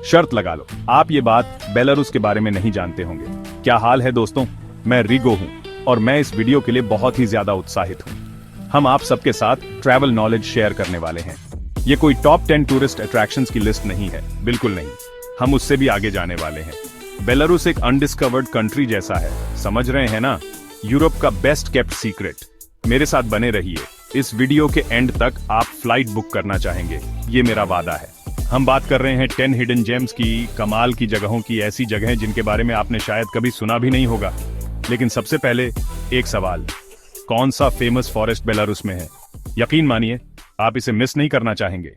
शर्त लगा लो, आप ये बात बेलारूस के बारे में नहीं जानते होंगे। क्या हाल है दोस्तों, मैं रिगो हूँ और मैं इस वीडियो के लिए बहुत ही ज्यादा उत्साहित हूँ। हम आप सबके साथ ट्रैवल नॉलेज शेयर करने वाले हैं। ये कोई टॉप 10 टूरिस्ट अट्रैक्शंस की लिस्ट नहीं है, बिल्कुल नहीं। हम उससे भी आगे जाने वाले हैं। बेलारूस एक अनडिस्कवर्ड कंट्री जैसा है, समझ रहे हैं ना? यूरोप का बेस्ट केप्ट सीक्रेट। मेरे साथ बने रहिए, इस वीडियो के एंड तक आप फ्लाइट बुक करना चाहेंगे, ये मेरा वादा है। हम बात कर रहे हैं 10 हिडन जेम्स की, कमाल की जगहों की, ऐसी जगहें जिनके बारे में आपने शायद कभी सुना भी नहीं होगा। लेकिन सबसे पहले एक सवाल, कौन सा फेमस फॉरेस्ट बेलारूस में है? यकीन मानिए आप इसे मिस नहीं करना चाहेंगे।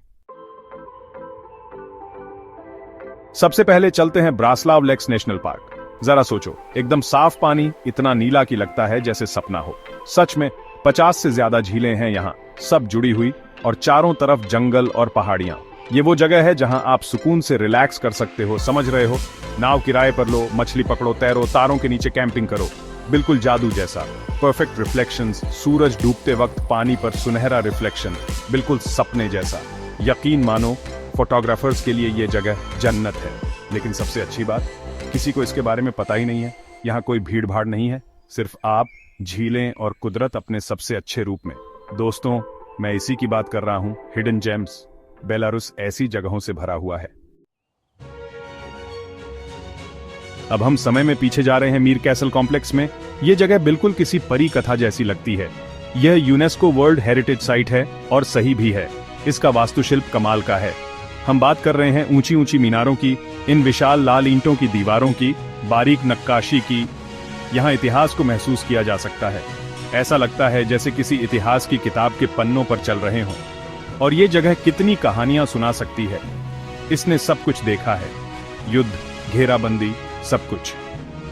सबसे पहले चलते हैं ब्रास्लाव लेक्स नेशनल पार्क। जरा सोचो, एकदम साफ पानी, इतना नीला कि लगता है जैसे सपना हो। सच में 50 से ज्यादा झीलें हैं यहाँ, सब जुड़ी हुई, और चारों तरफ जंगल और पहाड़ियां। ये वो जगह है जहां आप सुकून से रिलैक्स कर सकते हो, समझ रहे हो? नाव किराए पर लो, मछली पकड़ो, तैरो, तारों के नीचे कैंपिंग करो, बिल्कुल जादू जैसा। परफेक्ट रिफ्लेक्शंस, सूरज डूबते वक्त पानी पर सुनहरा रिफ्लेक्शन, बिल्कुल सपने जैसा। यकीन मानो, फोटोग्राफर्स के लिए ये जगह जन्नत है। लेकिन सबसे अच्छी बात, किसी को इसके बारे में पता ही नहीं है। यहाँ कोई भीड़ भाड़ नहीं है, सिर्फ आप, झीलें और कुदरत अपने सबसे अच्छे रूप में। दोस्तों, मैं इसी की बात कर रहा हूँ, हिडन जेम्स। बेलारूस ऐसी जगहों से भरा हुआ है। अब हम समय में पीछे जा रहे हैं मीर कैसल कॉम्प्लेक्स में। यह जगह बिल्कुल किसी परी कथा जैसी लगती है। यह यूनेस्को वर्ल्ड हेरिटेज साइट है और सही भी है। इसका वास्तुशिल्प कमाल का है। हम बात कर रहे हैं ऊंची ऊंची मीनारों की, इन विशाल लाल ईंटों की दीवारों की, बारीक नक्काशी की। यहाँ इतिहास को महसूस किया जा सकता है। ऐसा लगता है जैसे किसी इतिहास की किताब के पन्नों पर चल रहे हों। और ये जगह कितनी कहानियां सुना सकती है। इसने सब कुछ देखा है, युद्ध, घेराबंदी, सब कुछ।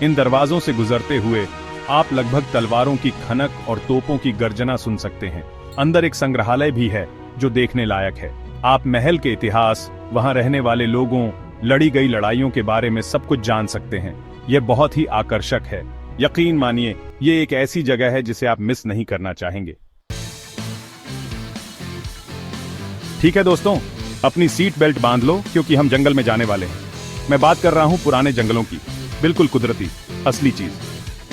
इन दरवाजों से गुजरते हुए आप लगभग तलवारों की खनक और तोपों की गर्जना सुन सकते हैं। अंदर एक संग्रहालय भी है जो देखने लायक है। आप महल के इतिहास, वहां रहने वाले लोगों, लड़ी गई लड़ाइयों के बारे में सब कुछ जान सकते हैं। यह बहुत ही आकर्षक है। यकीन मानिए, ये एक ऐसी जगह है जिसे आप मिस नहीं करना चाहेंगे। ठीक है दोस्तों, अपनी सीट बेल्ट बांध लो क्योंकि हम जंगल में जाने वाले हैं। मैं बात कर रहा हूं पुराने जंगलों की, बिल्कुल कुदरती, असली चीज।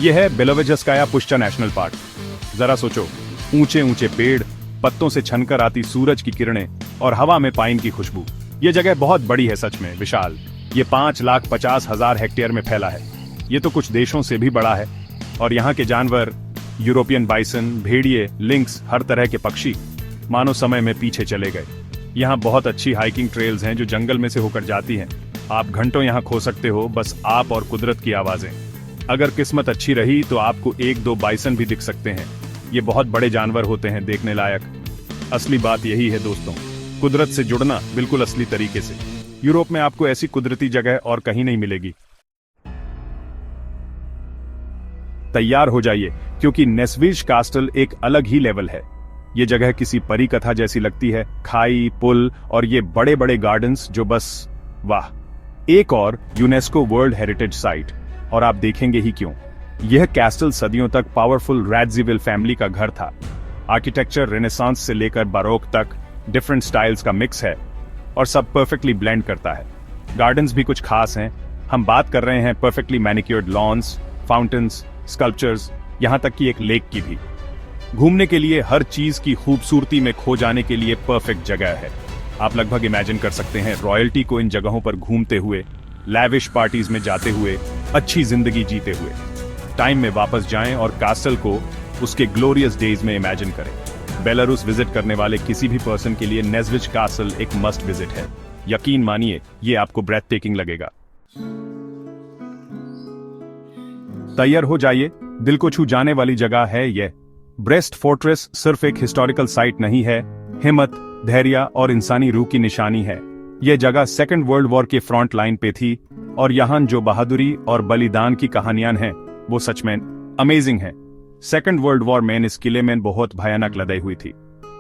यह है बेलोवेजस्काया पुश्चा नेशनल पार्क। जरा सोचो, ऊंचे ऊंचे पेड़, पत्तों से छनकर आती सूरज की किरणें और हवा में पाइन की खुशबू। यह जगह बहुत बड़ी है, सच में विशाल। ये 5,50,000 हेक्टेयर में फैला है। ये तो कुछ देशों से भी बड़ा है। और यहाँ के जानवर, यूरोपियन बाइसन, भेड़िए, लिंक्स, हर तरह के पक्षी, मानो समय में पीछे चले गए। यहाँ बहुत अच्छी हाइकिंग ट्रेल्स हैं जो जंगल में से होकर जाती हैं। आप घंटों यहाँ खो सकते हो, बस आप और कुदरत की आवाजें। अगर किस्मत अच्छी रही तो आपको 1-2 बाइसन भी दिख सकते हैं। ये बहुत बड़े जानवर होते हैं, देखने लायक। असली बात यही है दोस्तों, कुदरत से जुड़ना बिल्कुल असली तरीके से। यूरोप में आपको ऐसी कुदरती जगह और कहीं नहीं मिलेगी। तैयार हो जाइए क्योंकि नेस्विज कास्टल एक अलग ही लेवल है। ये जगह किसी परी कथा जैसी लगती है। खाई, पुल और ये बड़े बड़े गार्डन्स जो बस वाह। एक और यूनेस्को वर्ल्ड हेरिटेज साइट, और आप देखेंगे ही क्यों। यह कैस्टल सदियों तक पावरफुल राडजिविल फैमिली का घर था। आर्किटेक्चर रेनेसांस से लेकर बारोक तक डिफरेंट स्टाइल्स का मिक्स है और सब परफेक्टली ब्लेंड करता है। गार्डन्स भी कुछ खास हैं। हम बात कर रहे हैं perfectly manicured lawns, fountains, sculptures, यहां तक कि एक लेक की भी। घूमने के लिए, हर चीज की खूबसूरती में खो जाने के लिए परफेक्ट जगह है। आप लगभग इमेजिन कर सकते हैं रॉयल्टी को इन जगहों पर घूमते हुए, लैविश पार्टीज में जाते हुए, अच्छी जिंदगी जीते हुए। टाइम में वापस जाएं और कास्टल को उसके ग्लोरियस डेज में इमेजिन करें। बेलारूस विजिट करने वाले किसी भी पर्सन के लिए नेस्विज कास्टल एक मस्ट विजिट है। यकीन मानिए, ये आपको ब्रेथ टेकिंग लगेगा। तैयार हो जाइए, दिल को छू जाने वाली जगह है यह। ब्रेस्ट फोर्ट्रेस सिर्फ एक हिस्टोरिकल साइट नहीं है, हिम्मत, धैर्य और इंसानी रूह की निशानी है। यह जगह सेकेंड वर्ल्ड वॉर के फ्रंट लाइन पे थी और यहाँ जो बहादुरी और बलिदान की कहानियां हैं वो सच में अमेजिंग है। सेकेंड वर्ल्ड वॉर में इस किले में बहुत भयानक लड़ाई हुई थी।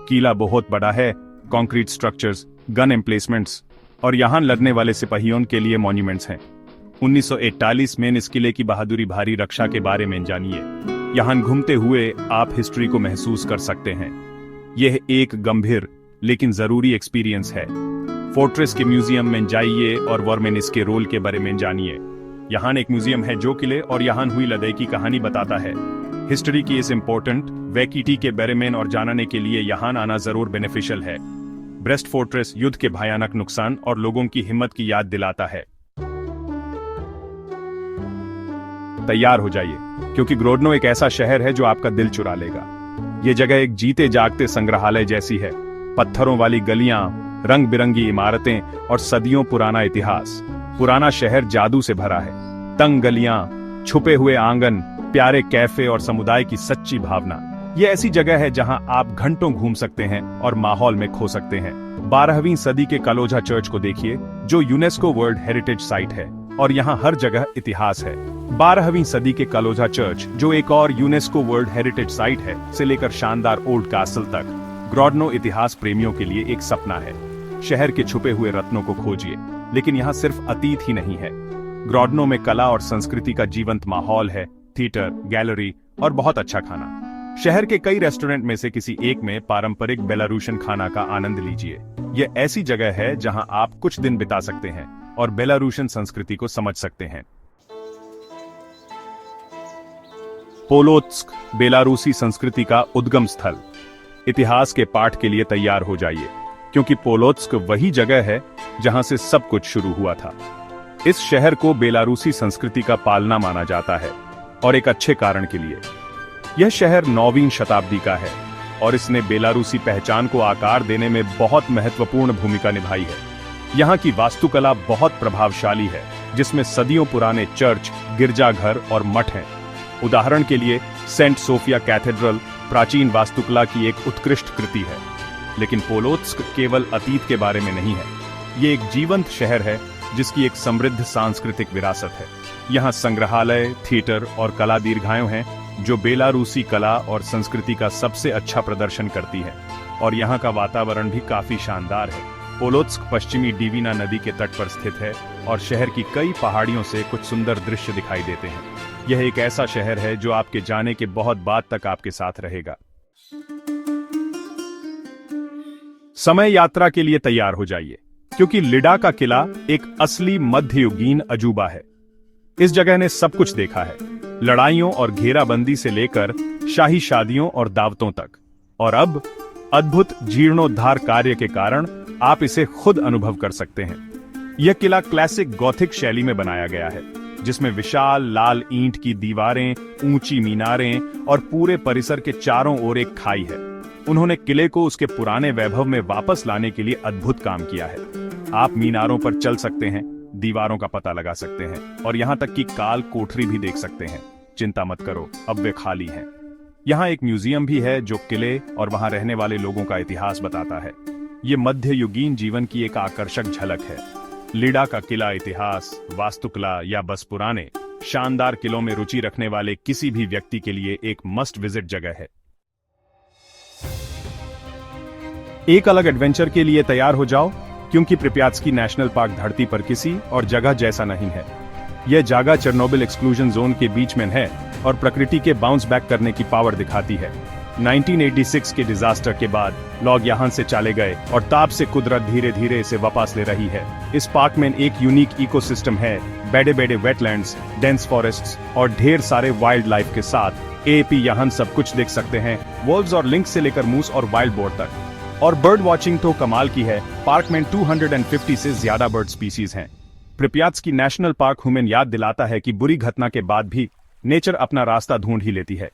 किला बहुत बड़ा है, कंक्रीट स्ट्रक्चर्स, गन एम्प्लेसमेंट्स और यहाँ लड़ने वाले सिपाहियों के लिए मॉन्यूमेंट्स हैं। 1941 में इस किले की बहादुरी भारी रक्षा के बारे में जानिए। यहाँ घूमते हुए आप हिस्ट्री को महसूस कर सकते हैं। यह एक गंभीर लेकिन जरूरी एक्सपीरियंस है। फोर्ट्रेस के म्यूजियम में जाइए और वर्मेनिस के रोल के बारे में जानिए। यहाँ एक म्यूजियम है जो किले और यहाँ हुई लड़ाई की कहानी बताता है। हिस्ट्री की इस इम्पोर्टेंट वैकिटी के बारे में और जानने के लिए यहाँ आना जरूर बेनिफिशियल है। ब्रेस्ट फोर्ट्रेस युद्ध के भयानक नुकसान और लोगों की हिम्मत की याद दिलाता है। तैयार हो जाइए, क्योंकि ग्रोडनो एक ऐसा शहर है जो आपका दिल चुरा लेगा। ये जगह एक जीते जागते संग्रहालय जैसी है। पत्थरों वाली गलियां, रंग बिरंगी इमारतें और सदियों पुराना इतिहास। पुराना शहर जादू से भरा है। तंग गलियां, छुपे हुए आंगन, प्यारे कैफे और समुदाय की सच्ची भावना। ये ऐसी जगह है जहां आप घंटों घूम सकते हैं और माहौल में खो सकते हैं। 12वीं सदी के कालोजा चर्च को देखिए, जो यूनेस्को वर्ल्ड हेरिटेज साइट है, और यहाँ हर जगह इतिहास है। 12वीं सदी के कालोजा चर्च, जो एक और यूनेस्को वर्ल्ड हेरिटेज साइट है, से लेकर शानदार ओल्ड कासल तक, ग्रोडनो इतिहास प्रेमियों के लिए एक सपना है। शहर के छुपे हुए रत्नों को खोजिए, लेकिन यहाँ सिर्फ अतीत ही नहीं है। ग्रोडनो में कला और संस्कृति का जीवंत माहौल है। थिएटर, गैलरी और बहुत अच्छा खाना। शहर के कई रेस्टोरेंट में से किसी एक में पारंपरिक बेलारूशियन खाना का आनंद लीजिए। यह ऐसी जगह है जहां आप कुछ दिन बिता सकते हैं और बेलारूशियन संस्कृति को समझ सकते हैं। पोलोत्स्क बेलारूसी संस्कृति का उद्गम स्थल। इतिहास के पाठ के लिए तैयार हो जाइए, क्योंकि पोलोत्स्क वही जगह है जहां से सब कुछ शुरू हुआ था। इस शहर को बेलारूसी संस्कृति का पालना माना जाता है, और एक अच्छे कारण के लिए। यह शहर 9वीं शताब्दी का है और इसने बेलारूसी पहचान को आकार देने में बहुत महत्वपूर्ण भूमिका निभाई है। यहाँ की वास्तुकला बहुत प्रभावशाली है, जिसमें सदियों पुराने चर्च, गिरजाघर और मठ हैं। उदाहरण के लिए सेंट सोफिया कैथेड्रल प्राचीन वास्तुकला की एक उत्कृष्ट कृति है। लेकिन पोलोत्स्क केवल अतीत के बारे में नहीं है। ये एक जीवंत शहर है जिसकी एक समृद्ध सांस्कृतिक विरासत है। यहाँ संग्रहालय, थिएटर और कला दीर्घाएं हैं जो बेलारूसी कला और संस्कृति का सबसे अच्छा प्रदर्शन करती है। और यहाँ का वातावरण भी काफी शानदार है। पोलोत्स्क पश्चिमी डीवीना नदी के तट पर स्थित है और शहर की कई पहाड़ियों से कुछ सुंदर दृश्य दिखाई देते हैं। यह एक ऐसा शहर है जो आपके जाने के बहुत बाद तक आपके साथ रहेगा। समय यात्रा के लिए तैयार हो जाइए, क्योंकि लिडा का किला एक असली मध्ययुगीन अजूबा है। इस जगह ने सब कुछ देखा है, लड़ाइयों और घेराबंदी से लेकर शाही शादियों और दावतों तक। और अब अद्भुत जीर्णोद्धार कार्य के कारण आप इसे खुद अनुभव कर सकते हैं। यह किला क्लासिक गॉथिक शैली में बनाया गया है, जिसमें विशाल लाल ईंट की दीवारें, ऊंची मीनारें और पूरे परिसर के चारों ओर एक खाई है। उन्होंने किले को उसके पुराने वैभव में वापस लाने के लिए अद्भुत काम किया है। आप मीनारों पर चल सकते हैं, दीवारों का पता लगा सकते हैं और यहाँ तक कि काल कोठरी भी देख सकते हैं। चिंता मत करो, अब वे खाली हैं। यहाँ एक म्यूजियम भी है जो किले और वहाँ रहने वाले लोगों का इतिहास बताता है। ये मध्ययुगीन जीवन की एक आकर्षक झलक है। लिडा का किला इतिहास, वास्तुकला या बस पुराने शानदार किलों में रुचि रखने वाले किसी भी व्यक्ति के लिए एक मस्ट विजिट जगह है। एक अलग एडवेंचर के लिए तैयार हो जाओ, क्योंकि प्रिप्यात्स्की नेशनल पार्क धरती पर किसी और जगह जैसा नहीं है। यह जगह चेरनोबिल एक्सक्लूजन जोन के बीच में है और प्रकृति के बाउंस बैक करने की पावर दिखाती है। 1986 के डिजास्टर के बाद लोग यहां से चले गए और ताप से कुदरत धीरे धीरे इसे वापस ले रही है। इस पार्क में एक यूनिक इकोसिस्टम है, बड़े बड़े वेटलैंड्स, डेंस फॉरेस्ट्स और ढेर सारे वाइल्ड लाइफ के साथ। एपी यहाँ सब कुछ देख सकते हैं, वोल्व्स और लिंक्स से लेकर मूस और वाइल्ड बोर तक। और बर्ड वॉचिंग तो कमाल की है। पार्क में 250 से ज्यादा बर्ड स्पीसीज हैं। प्रिप्यात्स्की नेशनल पार्क हमें याद दिलाता है कि बुरी घटना के बाद भी नेचर अपना रास्ता ढूंढ ही लेती है।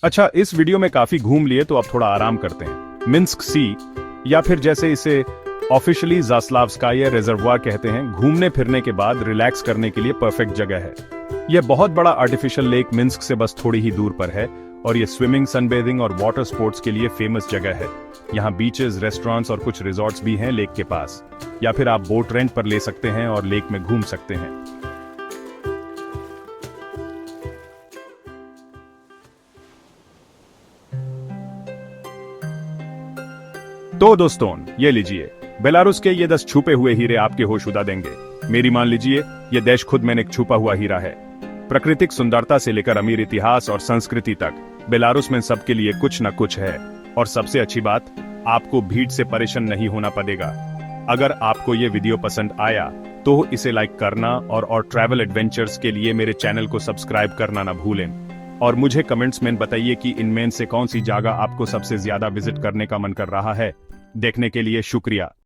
अच्छा, इस वीडियो में काफी घूम लिए तो अब थोड़ा आराम करते हैं। मिन्स्क सी, या फिर जैसे इसे ऑफिशियली ज़ास्लावस्काये रिजर्वॉयर कहते हैं, घूमने फिरने के बाद रिलैक्स करने के लिए परफेक्ट जगह है। यह बहुत बड़ा आर्टिफिशियल लेक मिन्स्क से बस थोड़ी ही दूर पर है और ये स्विमिंग, सनबेथिंग और वाटर स्पोर्ट्स के लिए फेमस जगह है। यहाँ बीचेस, रेस्टोरेंट्स और कुछ रिजॉर्ट्स भी हैं लेक के पास, या फिर आप बोट रेंट पर ले सकते हैं और लेक में घूम सकते हैं। तो दोस्तों, ये लीजिए, बेलारूस के ये 10 छुपे हुए हीरे आपके होश उड़ा देंगे। मेरी मान लीजिए, ये देश खुद में एक छुपा हुआ हीरा है। प्राकृतिक सुंदरता से लेकर अमीर इतिहास और संस्कृति तक बेलारूस में सबके लिए कुछ न कुछ है। और सबसे अच्छी बात, आपको भीड़ से परेशान नहीं होना पड़ेगा। अगर आपको ये वीडियो पसंद आया तो इसे लाइक करना और ट्रैवल एडवेंचर्स के लिए मेरे चैनल को सब्सक्राइब करना ना भूलें। और मुझे कमेंट्स में बताइए कि इनमें से कौन सी जगह आपको सबसे ज्यादा विजिट करने का मन कर रहा है। देखने के लिए शुक्रिया।